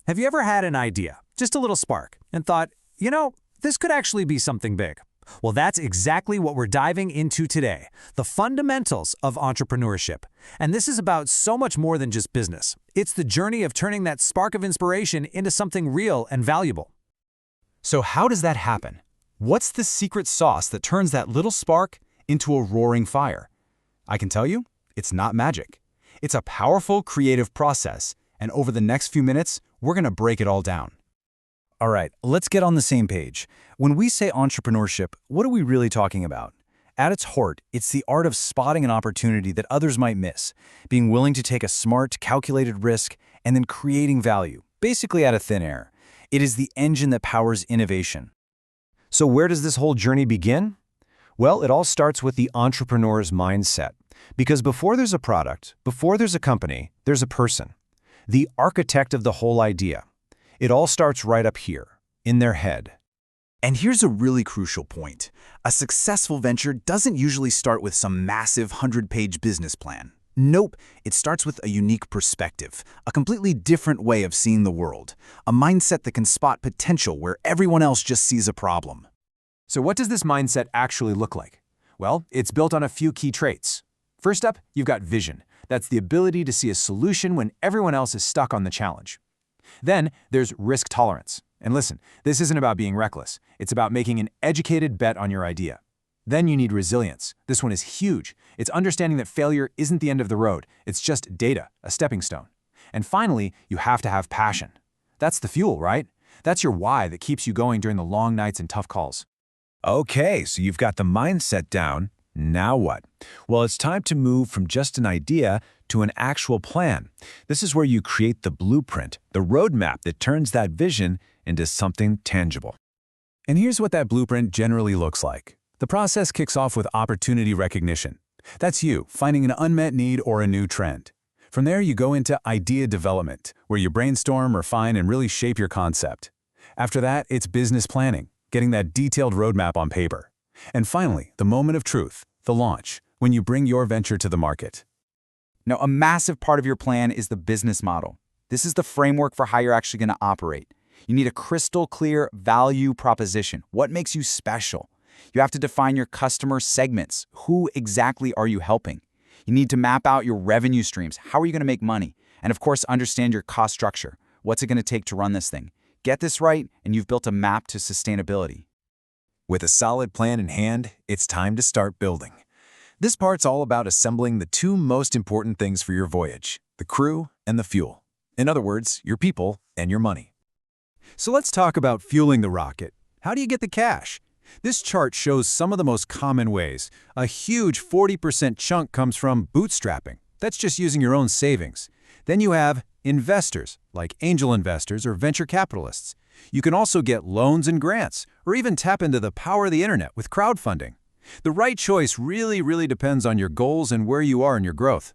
Have you ever had an idea, just a little spark, and thought, this could actually be something big? Well, that's exactly what we're diving into today, the fundamentals of entrepreneurship. And this is about so much more than just business. It's the journey of turning that spark of inspiration into something real and valuable. So how does that happen? What's the secret sauce that turns that little spark into a roaring fire? I can tell you, it's not magic. It's a powerful, creative process, and over the next few minutes, we're going to break it all down. All right, let's get on the same page. When we say entrepreneurship, what are we really talking about? At its heart, it's the art of spotting an opportunity that others might miss, being willing to take a smart, calculated risk, and then creating value, basically out of thin air. It is the engine that powers innovation. So where does this whole journey begin? Well, it all starts with the entrepreneur's mindset. Because before there's a product, before there's a company, there's a person. The architect of the whole idea. It all starts right up here, in their head. And here's a really crucial point. A successful venture doesn't usually start with some massive 100-page business plan. Nope, it starts with a unique perspective, a completely different way of seeing the world, a mindset that can spot potential where everyone else just sees a problem. So what does this mindset actually look like? Well, it's built on a few key traits. First up, you've got vision. That's the ability to see a solution when everyone else is stuck on the challenge. Then there's risk tolerance. And listen, this isn't about being reckless. It's about making an educated bet on your idea. Then you need resilience. This one is huge. It's understanding that failure isn't the end of the road. It's just data, a stepping stone. And finally, you have to have passion. That's the fuel, right? That's your why that keeps you going during the long nights and tough calls. Okay, so you've got the mindset down. Now what? Well, it's time to move from just an idea to an actual plan. This is where you create the blueprint, the roadmap that turns that vision into something tangible. And here's what that blueprint generally looks like. The process kicks off with opportunity recognition. That's you finding an unmet need or a new trend. From there, you go into idea development, where you brainstorm, refine, and really shape your concept. After that, it's business planning, getting that detailed roadmap on paper. And finally, the moment of truth, the launch, when you bring your venture to the market. Now, a massive part of your plan is the business model. This is the framework for how you're actually going to operate. You need a crystal clear value proposition. What makes you special? You have to define your customer segments. Who exactly are you helping? You need to map out your revenue streams. How are you going to make money? And of course, understand your cost structure. What's it going to take to run this thing? Get this right, and you've built a map to sustainability. With a solid plan in hand, it's time to start building. This part's all about assembling the two most important things for your voyage, the crew and the fuel. In other words, your people and your money. So let's talk about fueling the rocket. How do you get the cash? This chart shows some of the most common ways. A huge 40% chunk comes from bootstrapping. That's just using your own savings. Then you have investors, like angel investors or venture capitalists. You can also get loans and grants, or even tap into the power of the internet with crowdfunding. The right choice really depends on your goals and where you are in your growth.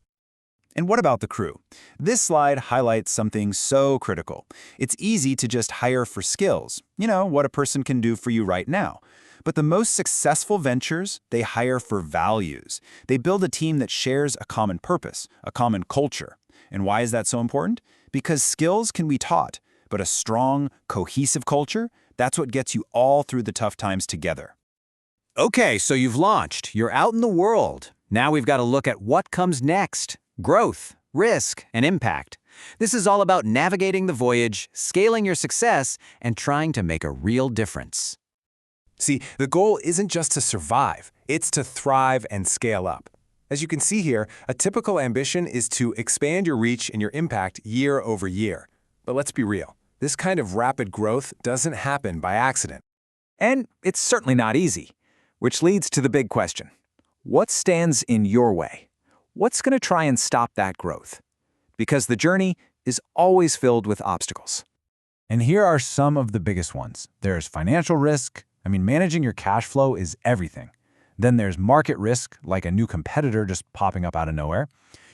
And what about the crew? This slide highlights something so critical. It's easy to just hire for skills, what a person can do for you right now. But the most successful ventures, they hire for values. They build a team that shares a common purpose, a common culture. And why is that so important? Because skills can be taught, but a strong, cohesive culture, that's what gets you all through the tough times together. Okay, so you've launched. You're out in the world. Now we've got to look at what comes next. Growth, risk, and impact. This is all about navigating the voyage, scaling your success, and trying to make a real difference. See, the goal isn't just to survive, it's to thrive and scale up. As you can see here, a typical ambition is to expand your reach and your impact year over year. But let's be real, this kind of rapid growth doesn't happen by accident. And it's certainly not easy, which leads to the big question. What stands in your way? What's going to try and stop that growth? Because the journey is always filled with obstacles. And here are some of the biggest ones. There's financial risk. Managing your cash flow is everything. Then there's market risk, like a new competitor just popping up out of nowhere.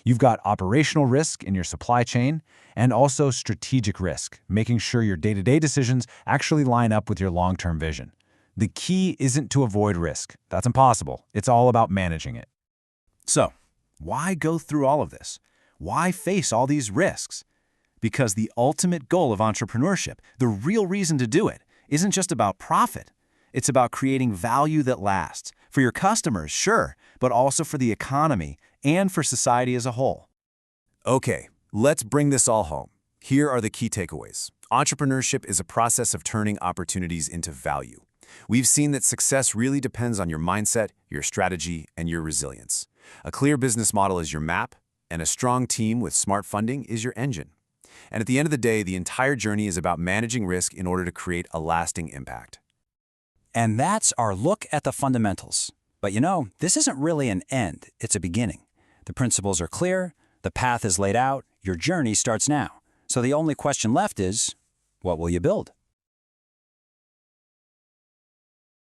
You've got operational risk in your supply chain, and also strategic risk, making sure your day-to-day decisions actually line up with your long-term vision. The key isn't to avoid risk. That's impossible. It's all about managing it. So, why go through all of this? Why face all these risks? Because the ultimate goal of entrepreneurship, the real reason to do it, isn't just about profit. It's about creating value that lasts. For your customers, sure, but also for the economy and for society as a whole. Okay, let's bring this all home. Here are the key takeaways. Entrepreneurship is a process of turning opportunities into value. We've seen that success really depends on your mindset, your strategy, and your resilience. A clear business model is your map, and a strong team with smart funding is your engine. And at the end of the day, the entire journey is about managing risk in order to create a lasting impact. And that's our look at the fundamentals. But you know, this isn't really an end, it's a beginning. The principles are clear, the path is laid out, your journey starts now. So the only question left is, what will you build?